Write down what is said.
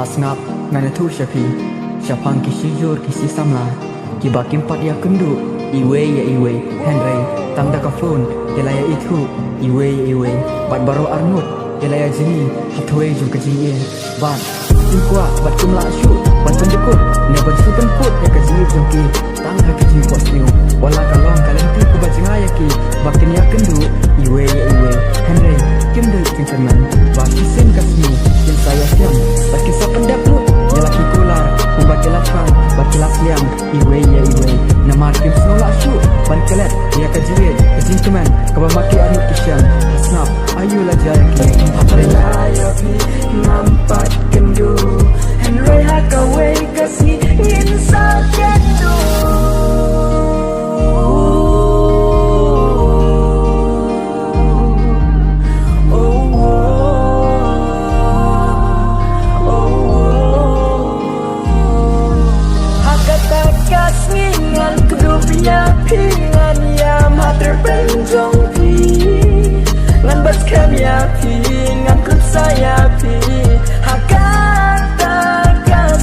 Hasnap ngana tu syapi Syapang kisijur kisi samla Kiba kimpat ya kendu Iwe ya iwe Henry Tang daka phone Yelaya itu Iwe ya iwe Bat baro arnut Yelaya jini Hitwe jum kejingin Bat Timkua bat kumla syuk Bat pendekut Nebat syupen kut Ya kejingin jumki Tang haki jing kuas niu Wala kalong kalenti ku bajingaya ki Bakin ya kendu Iwe ya iwe Henry Kim dek jing tenan Bat kisin kasmi Kim saya siam Bat kisah pendak lut Yelaki kular Kumbat kelafan Bat kelas liang Iwe ya iwe Namar kim senolak syuk Ban kelet Ya kejingin Kejing kemen Kabamaki arnut kisyam Hasnap Ayulah jaya ki Relayapi nampak kendu Henry hakaway kasi insa kendu Hakatakas ngingan kedubnya pinga